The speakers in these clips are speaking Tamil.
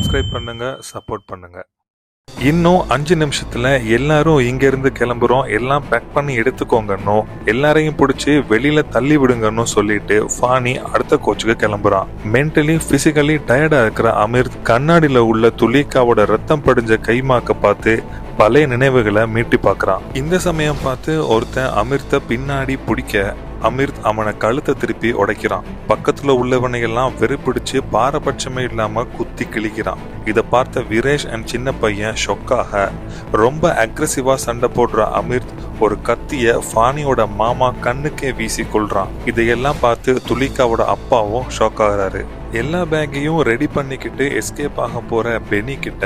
சப்ஸ்கிரைப் பண்ணுங்க, சப்போர்ட் பண்ணுங்க. இன்னும் 5 நிமிஷத்துல எல்லாரும் இங்க இருந்து கிளம்புறோம், எல்லாம் பேக் பண்ணி எடுத்துக்கோங்கன்னு எல்லாரையும் பிடிச்சி வெளியில தள்ளி விடுங்கன்னு சொல்லிட்டு ஃபானி அடுத்த கோச்சுக்கு கிளம்புறான். மென்டலி பிசிக்கலி டயர்டா இருக்கிற அமிர் கண்ணாடியில உள்ள துலிகாவோட ரத்தம் படிஞ்ச கைமாக்க பார்த்து பழைய நினைவுகளை மீட்டி பாக்குறான். இந்த சமயம் பார்த்து ஒருத்தன் அமிர்த பின்னாடி பிடிக்க அமிர்த் அவனை கழுத்தை திருப்பி உடைக்கிறான். பக்கத்துல உள்ளவனை எல்லாம் வெறுப்பிடிச்சு பாரபட்சமே இல்லாம குத்தி கிழிக்கிறான். இதை பார்த்த வீரேஷ் அண்ட் சின்ன பையன் ஷொக்காக ரொம்ப அக்ரெசிவா சண்டை போடுற அமிர்த் ஒரு கத்திய ஃபானியோட மாமா கண்ணுக்கே வீசி கொள்றான். இதையெல்லாம் பார்த்து துலிகாவோட அப்பாவும் ஷாக் ஆகுறாரு. எல்லா பேக்கையும் ரெடி பண்ணிக்கிட்டு எஸ்கேப் ஆக போற பெனி கிட்ட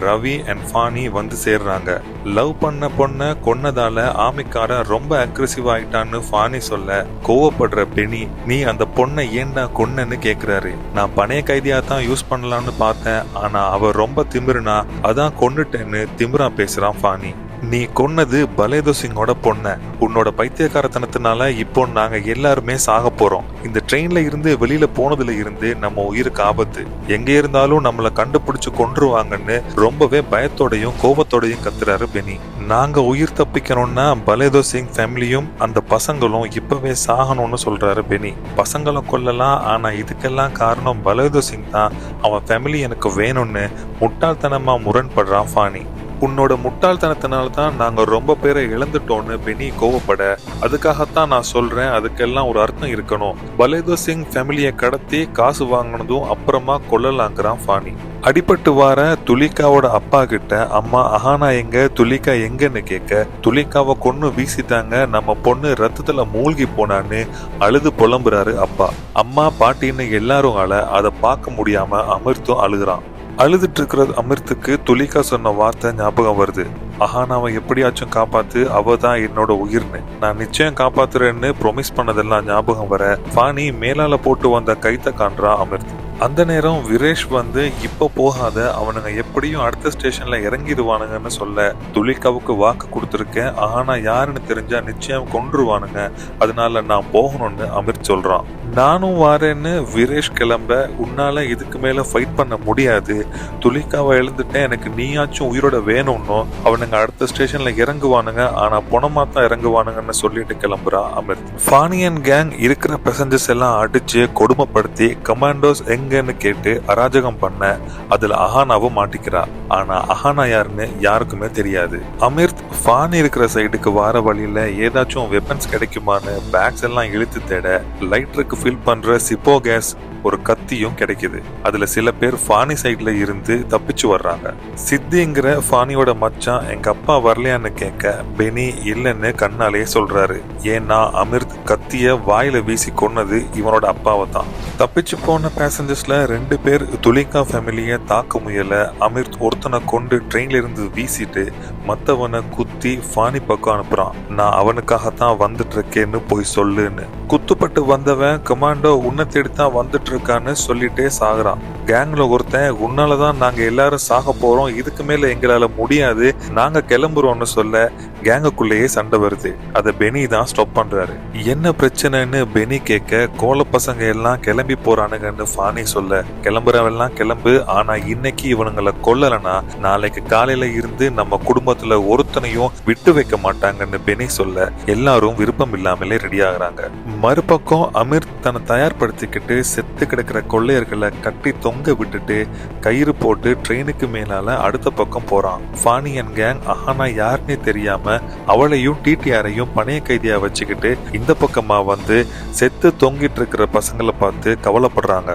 ரவி அண்ட் ஃபானி வந்து சேர்றாங்க. லவ் பண்ண பொண்ண கொன்னதால ஆமிக்காரன் ரொம்ப அக்ரெசிவ் ஆயிட்டான்னு ஃபானி சொல்ல கோவப்படுற பெனி, நீ அந்த பொண்ணை ஏன்டா கொன்னன்னு கேக்குறாரு. நான் பணைய கைதியா தான் யூஸ் பண்ணலாம்னு பார்த்தேன், ஆனா அவ ரொம்ப திமிருனா அதான் கொன்னுட்டேன்னு திமிரா பேசுறான் ஃபானி. நீ கொன்னது பலேதோ சிங்கோட பொண்ண. உன்னோட பைத்தியக்காரத்தனத்தினால இப்போ நாங்க எல்லாருமே சாக போறோம். இந்த ட்ரெயின்ல இருந்து வெளியில போனதுல இருந்து நம்ம உயிருக்கு ஆபத்து. எங்க இருந்தாலும் நம்மளை கண்டுபிடிச்சு கொன்றுவாங்கன்னு ரொம்பவே பயத்தோடையும் கோபத்தோடையும் கத்துறாரு பெனி. நாங்க உயிர் தப்பிக்கணும்னா பலேதோ சிங் ஃபேமிலியும் அந்த பசங்களும் இப்பவே சாகணும்னு சொல்றாரு பெனி. பசங்களை கொல்லலாம், ஆனா இதுக்கெல்லாம் காரணம் பலேதோ சிங் தான். அவன் ஃபேமிலி எனக்கு வேணும்னு முட்டாள்தனமா முரண்படுறான் ஃபானி. உன்னோட முட்டாள்தனத்தினால தான் நாங்க ரொம்ப பேரை இழந்துட்டோம்னு பெனி கோவப்பட, அதுக்காகத்தான் நான் சொல்றேன், அதுக்கெல்லாம் ஒரு அர்த்தம் இருக்கணும். பலேதோ சிங் ஃபேமிலியை கடத்தி காசு வாங்கினதும் அப்புறமா கொல்லலாங்கிறான் ஃபானி. அடிபட்டு வார துலிகாவோட அப்பா கிட்ட அம்மா அஹானா எங்க, துலிகா எங்கன்னு கேட்க, துலிகாவை கொன்னு வீசிட்டாங்க, நம்ம பொண்ணு ரத்தத்துல மூழ்கி போனான்னு அழுது புலம்புறாரு அப்பா. அம்மா பாட்டின்னு எல்லாரும் அதை பார்க்க முடியாம அமிர்த்தும் அழுகுறான். அழுதுட்டு இருக்கிற அமிர்த்துக்கு துலிகா சொன்ன வார்த்தை ஞாபகம் வருது. அஹானாவை எப்படியாச்சும் காப்பாத்து, அவ தான் என்னோட உயிர்னு. நான் நிச்சயம் காப்பாத்துறேன்னு ப்ரொமிஸ் பண்ணதெல்லாம் ஞாபகம் வர ஃபானி மேலால போட்டு வந்த கைத்த காண்றான் அமிர்த். அந்த நேரம் வீரேஷ் வந்து இப்ப போகாத, அவனுங்க எப்படியும் அடுத்த ஸ்டேஷன்ல இறங்கிடுவானுங்கன்னு சொல்ல, துலிகாவுக்கு வாக்கு கொடுத்துருக்கேன், ஆனா யாருன்னு தெரிஞ்சா நிச்சயம் கொன்றுவானுங்க, அதனால நான் போகணும்னு அமிர்த் சொல்றான். நானும் வாரேன்னு வீரேஷ் கிளம்ப, உன்னால இதுக்கு மேல ஃபைட் பண்ண முடியாது, துலிகாவை எழுந்துட்டேன், எனக்கு நீயாச்சும் உயிரோட வேணும்னு அவனுங்க அடுத்த ஸ்டேஷன்ல இறங்குவானுங்க, ஆனா பொணமா தான் இறங்குவானுங்கன்னு சொல்லிட்டு கிளம்புறா அமிர்த். ஃபானியன் கேங் இருக்கிற பேசஞ்சர்ஸ் எல்லாம் அடிச்சு கொடுமைப்படுத்தி கமாண்டோஸ் எங்கன்னு கேட்டு அராஜகம் பண்ண, அதுல அஹானாவும் மாட்டிக்கிறா. ஆனா அஹானா யாருன்னு யாருக்குமே தெரியாது. அமிர்த் ஃபானி இருக்கிற சைடுக்கு வார வழியில ஏதாச்சும் வெப்பன்ஸ் கிடைக்குமான்னு பேக்ஸ் எல்லாம் இழுத்து தேட, லைட்டருக்கு ஃபில் பண்ற சிப்போ கேஸ் ஒரு கத்தியும் கிடைக்குது. அதுல சில பேர் ஃபானி சைட்ல இருந்து தப்பிச்சு வர்றாங்க. சித்திங்கிற ஃபானியோட மச்சான் எங்க அப்பா வரலையான்னு கேட்க, பெனி இல்லைன்னு கண்ணாலேயே சொல்றாரு. ஏன்னா அமிர்த் கத்திய வாயில வீசி கொன்னது இவனோட அப்பாவை தான். தப்பிச்சு போன பேசஞ்சர்ஸ்ல 2 பேர் துலிகா ஃபேமிலிய தாக்க முயல அமிர்த் ஒருத்தனை கொண்டு ட்ரெயின்ல இருந்து வீசிட்டு மத்தவனை குத்தி ஃபானி பக்கம் அனுப்புறான். நான் அவனுக்காகத்தான் வந்துட்டு இருக்கேன்னு போய் சொல்லுன்னு. குத்துப்பட்டு வந்தவன் கமாண்டோ உன்னை தேடித்தான் வந்துட்டு இருக்கான்னு சொல்லிட்டே சாகுறான். கேங்ல ஒருத்தன், உன்னாலதான் நாங்க எல்லாரும் சாக போறோம், இதுக்கு மேல எங்களால முடியாது, நாங்க கிளம்புறோம்னு சொல்ல கேங்குக்குள்ளேயே சண்டை வருது. அதை பெனி தான் ஸ்டாப் பண்றாரு. என்ன பிரச்சனைன்னு பெனி கேட்க, கோல பசங்க எல்லாம் கிளம்பி போறானுங்கன்னு ஃபானி சொல்ல, கிளம்புறவெல்லாம் கிளம்பு, ஆனா இன்னைக்கு இவனுங்களை கொல்லலனா நாளைக்கு காலையில இருந்து நம்ம குடும்பத்துல ஒருத்தனையும் விட்டு வைக்க மாட்டாங்கன்னு பெனி சொல்ல, எல்லாரும் விருப்பம் இல்லாமலே ரெடி ஆகுறாங்க. மறுபக்கம் அமிர்த் தன்னை தயார்படுத்திக்கிட்டு செத்து கிடக்கிற கொள்ளையர்களை கட்டி தொங்க விட்டுட்டு கயிறு போட்டு ட்ரெயினுக்கு மேலால அடுத்த பக்கம் போறான். ஃபானியன் கேங் அஹானா யாருன்னே தெரியாம அவளையும் டிடிஆரையும் பணைய கைதியா வச்சுக்கிட்டு இந்த பக்கமா வந்து செத்து தொங்கிட்டு இருக்கிற பசங்களை பார்த்து கவலைப்படுறாங்க.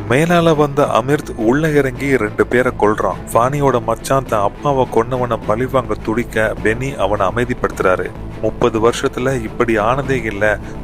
மேலால வந்த அமிர்த் உள்ள இறங்கி 2 பேரை கொல்றான். ஃபானியோட மச்சான் தன் அப்பாவை கொன்னவனை பழிவாங்க துடிக்க பெனி அவனை அமைதிப்படுத்துறாரு. 30 வருஷத்துல இப்படி ஆனதே இல்ல,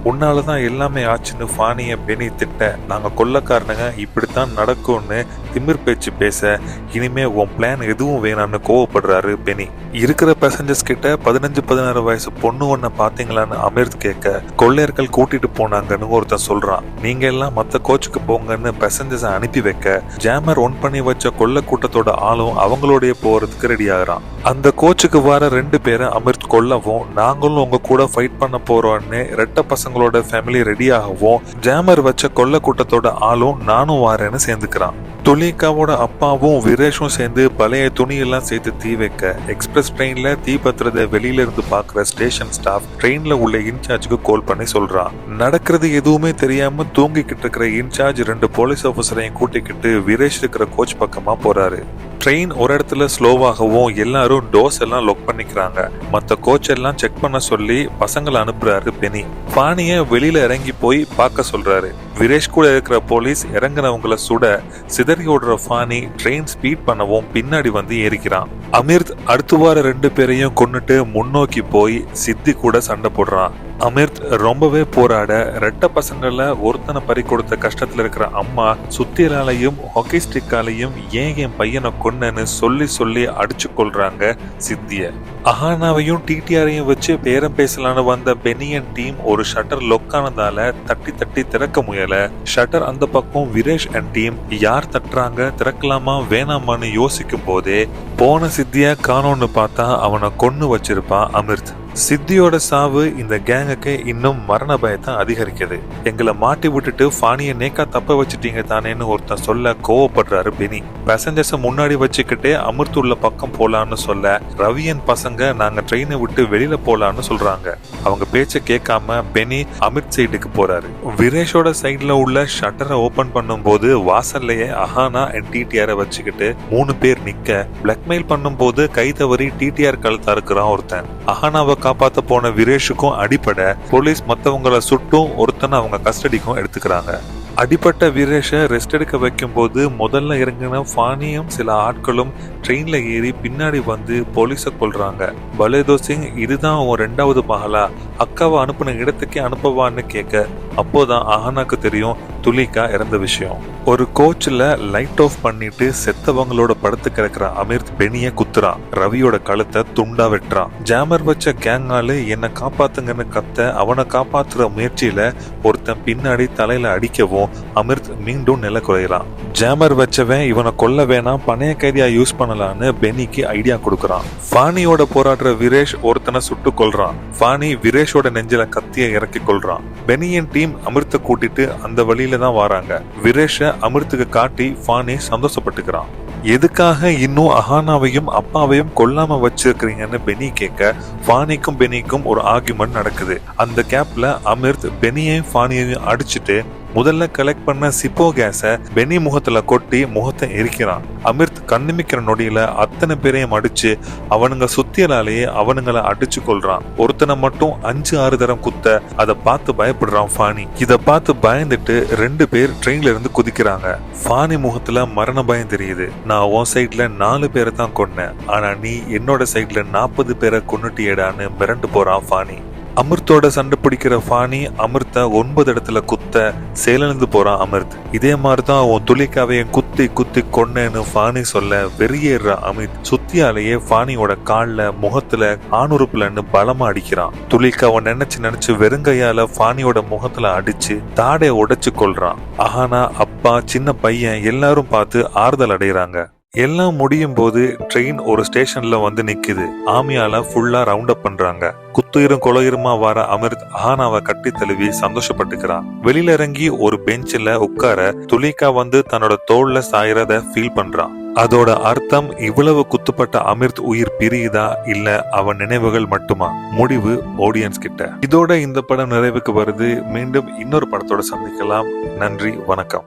உன்னாலதான் எல்லாமே ஆச்சுன்னு ஃபானிய பெனி திட்ட, நாங்க கொல்லக்காரனுங்க, இப்படித்தான் நடக்கும்னு திமிர் பேச்சு பேச, இனிமே உன் பிளான் எதுவும் வேணான்னு கோவப்படுறாரு பெனி. இருக்கிற பேசஞ்சர்ஸ் கிட்ட 15-16 வயசு பொண்ணு ஒன்ன பாத்தீங்களான்னு அமிர்த் கேட்க, கொள்ளையர்கள் கூட்டிட்டு போனாங்கன்னு ஒருத்தன் சொல்றான். நீங்க எல்லாம் மத்த கோச்சுக்கு போங்கன்னு பேசஞ்சர்ஸ் அனுப்பி வைக்க, ஜாமர் ஒன் பண்ணி வச்ச கொள்ள கூட்டத்தோட ஆளும் அவங்களோடைய போறதுக்கு ரெடி ஆகுறான். அந்த கோச்சுக்கு வர 2 பேரை அமிர்த் கொல்லவும், நாங்களும் உங்க கூட ஃபைட் பண்ண போறோம்னு ரெட்ட பசங்களோட ஃபேமிலி ரெடி ஆகவும், ஜாமர் வச்ச கொள்ள கூட்டத்தோட ஆளும் நானும் வாரேன்னு சேர்ந்துக்கிறான். துலிகாவோட அப்பாவும் வீரேஷும் சேர்ந்து பழைய துணியெல்லாம் சேர்த்து தீ வைக்க எக்ஸ்பிரஸ் ட்ரெயின்ல தீ பத்துறத வெளியில இருந்து பாக்குற ஸ்டேஷன் ஸ்டாஃப் ட்ரெயின்ல உள்ள இன்சார்ஜுக்கு கால் பண்ணி சொல்றான். நடக்கிறது எதுவுமே தெரியாம தூங்கிக்கிட்டு இருக்கிற இன்சார்ஜ் 2 போலீஸ் ஆபீசரையும் கூட்டிக்கிட்டு வீரேஷ் இருக்கிற கோச் பக்கமா போறாரு. ட்ரெயின் ஒரு இடத்துல ஸ்லோவாகவும் எல்லாரும் டோர்ஸ் எல்லாம் லாக் பண்ணிக்கிறாங்க. மற்ற கோச் எல்லாம் செக் பண்ண சொல்லி பசங்களை அனுப்புறாரு பெனி. பானிய வெளியில இறங்கி போய் பார்க்க சொல்றாரு. வீரேஷ் கூட இருக்கிற போலீஸ் இறங்குனவங்களை சுட சிதறி ஓடுற ஃபானி ட்ரெயின் ஸ்பீட் பண்ணவும் பின்னாடி வந்து ஏறிக்கிறான். அமிர்த் அடுத்த வார 2 பேரையும் கொன்னுட்டு முன்னோக்கி போய் சித்தி கூட சண்டை போடுறான். அமிர்த் ரொம்பவே போராட ரெட்ட பசங்கள ஒருத்தனை பறி கொடுத்த கஷ்டத்துல இருக்கிற அம்மா சுத்தியலாலையும் ஹாக்கி ஸ்டிக்காலையும் ஏன் என் பையனை கொன்னன்னு சொல்லி சொல்லி அடிச்சு கொள்றாங்க சித்திய. அஹானாவையும் டிடிஆரையும் வச்சு பேரம் பேசலான்னு வந்த பெனியன் டீம் ஒரு ஷட்டர் லொக்கானதால தட்டி தட்டி திறக்க முயல. ஷட்டர் அந்த பக்கம் வீரேஷ் அண்ட் டீம் யார் தட்டுறாங்க, திறக்கலாமா வேணாமான்னு யோசிக்கும் போதே போன சித்திய காணோன்னு பார்த்தா அவனை கொன்னு வச்சிருப்பான் அமிர்த். சித்தியோட சாவு இந்த கேங்குக்கு இன்னும் மரண பயத்தை அதிகரிக்குது. எங்களை மாட்டி விட்டுட்டு ஃபானியை நேக்கா தப்ப வச்சுட்டீங்க தானேன்னு ஒருத்தன் சொல்ல கோவப்படுறாரு பெனி. பேசஞ்சர்ஸை முன்னாடி வச்சுக்கிட்டே அமிர்த் உள்ள பக்கம் போலான்னு சொல்ல ரவியன் பசங்க நாங்க ட்ரெயினை விட்டு வெளியில போலான்னு சொல்றாங்க. அவங்க பேச்ச கேட்காம பெனி அமிர்த் சைடுக்கு போறாரு. வீரேஷோட சைட்ல உள்ள ஷட்டரை ஓபன் பண்ணும் போது வாசல்லையே அஹானா அண்ட் டிடிஆரை வச்சுக்கிட்டு 3 பேர் நிக்க பிளாக்மெயில் பண்ணும் போது கை தவறி டிடிஆர் கழுத்தா இருக்கிறான் ஒருத்தன். அஹானாவை காப்பாத்த போன வீரேஷுக்கும் அடிப்பட போலீஸ் மத்தவங்களை சுட்டும் ஒருத்தனை அவங்க கஸ்டடிக்கும் எடுத்துக்கிறாங்க. அடிப்பட்ட வீரேஷ ரெஸ்ட் எடுக்க வைக்கும் போது முதல்ல இறங்கின ஃபானியும் சில ஆட்களும் ட்ரெயின்ல ஏறி பின்னாடி வந்து போலீஸ கொல்றாங்க. பலேதோ சிங் இதுதான் உன் 2வது மகளா, அக்காவை அனுப்புன இடத்துக்கே அனுப்பவான்னு கேட்க அப்போதான் அஹானாக்கு தெரியும் துலிகா இறந்த விஷயம். ஒரு கோச்ல லைட் ஆஃப் பண்ணிட்டு செத்தவங்களோட படுத்து கிடக்குற அமிர்த் பெனிய குத்துறான். ரவியோட கழுத்தை துண்டா வெட்டுறான். ஜாமர் வச்ச கேங்காலு என்ன காப்பாத்துங்கன்னு கத்த அவனை காப்பாத்துற முயற்சியில ஒருத்தன் பின்னாடி தலையில அடிக்கவும் அமிர்த் மீண்டும் நில குறையறான். ஜாமர் வச்சவன் இவனை கொல்ல வேணாம், பணைய கைதியா யூஸ் பண்ணலான்னு பெனிக்கு ஐடியா கொடுக்கறான். ஃபானியோட போராடுற வீரேஷ் ஒருத்தனை சுட்டு கொல்றான். ஃபானி வீரேஷோட நெஞ்சில கத்திய இறக்கி கொல்றான். பெனியின் டீம் அமிர்த கூட்டிட்டு அந்த வழியில தான் வராங்க. வீரேஷ அமிர்த்துக்கு காட்டி ஃபானி சந்தோஷப்பட்டுக்கிறான். எதுக்காக இன்னும் அஹானாவையும் அப்பாவையும் கொல்லாம வச்சிருக்கிறீங்கன்னு பெனி கேட்க ஃபானிக்கும் பெனிக்கும் ஒரு ஆர்குமெண்ட் நடக்குது. அந்த கேப்ல அமிர்த் பெனியையும் ஃபானியையும் அடிச்சுட்டு முதல்ல கலெக்ட் பண்ண சிப்போ கேஸ பெனி முகத்துல கொட்டி முகத்தை எரிக்கிறான். அமிர்த் கண்ணிமிக்கிற நொடியில அத்தனை பேரையும் அடிச்சு அவனுங்க சுத்தியலாலேயே அவனுங்களை அடிச்சு கொள்றான். ஒருத்தனை மட்டும் 5-6 தரம் குத்த அதை பார்த்து பயப்படுறான் ஃபானி. இத பார்த்து பயந்துட்டு 2 பேர் ட்ரெயின்ல இருந்து குதிக்கிறாங்க. ஃபானி முகத்துல மரண பயம் தெரியுது. நான் உன் சைட்ல 4 பேரை தான் கொன்னேன், ஆனா நீ என்னோட சைட்ல 40 பேரை கொன்னுட்டியேடான்னு மிரண்டு போறான் ஃபானி. அமிர்த்தோட சண்டை பிடிக்கிற ஃபானி அமிர்த 9 இடத்துல குத்த செயலிழந்து போறான் அமிர்த். இதே மாதிரிதான் உன் துலிகாவையும் குத்தி குத்தி கொன்னேன்னு ஃபானி சொல்ல வெறியேற அமிர்த் சுத்தியாலேயே ஃபானியோட கால்ல முகத்துல ஆணுறுப்புலன்னு பலமா அடிக்கிறான். துலிகாவை நினைச்சு வெறுங்கையால ஃபானியோட முகத்துல அடிச்சு தாடைய உடைச்சு கொள்றான். அஹானா, அப்பா, சின்ன பையன் எல்லாரும் பார்த்து ஆறுதல் அடைகிறாங்க. எல்லாம் முடியும் போது ட்ரெயின் ஒரு ஸ்டேஷன்ல வந்து நிக்குது. ஆமியால ஃபுல்லா ரவுண்ட் அப் பண்றாங்க. குத்துயிரும் கொலையுருமா வர அமிர்த் அஹானாவை கட்டி தழுவி சந்தோஷப்பட்டுக்கிறான். வெளியில இறங்கி ஒரு பெஞ்சில உட்கார துலிகா வந்து தன்னோட தோல்ல சாயறத ஃபீல் பண்றான். அதோட அர்த்தம் இவ்வளவு குத்துப்பட்ட அமிர்த் உயிர் பிரியுதா இல்ல அவன் நினைவுகள் மட்டுமா? முடிவு ஆடியன்ஸ் கிட்ட. இதோட இந்த படம் நிறைவுக்கு வருது. மீண்டும் இன்னொரு படத்தோட சந்திக்கலாம். நன்றி, வணக்கம்.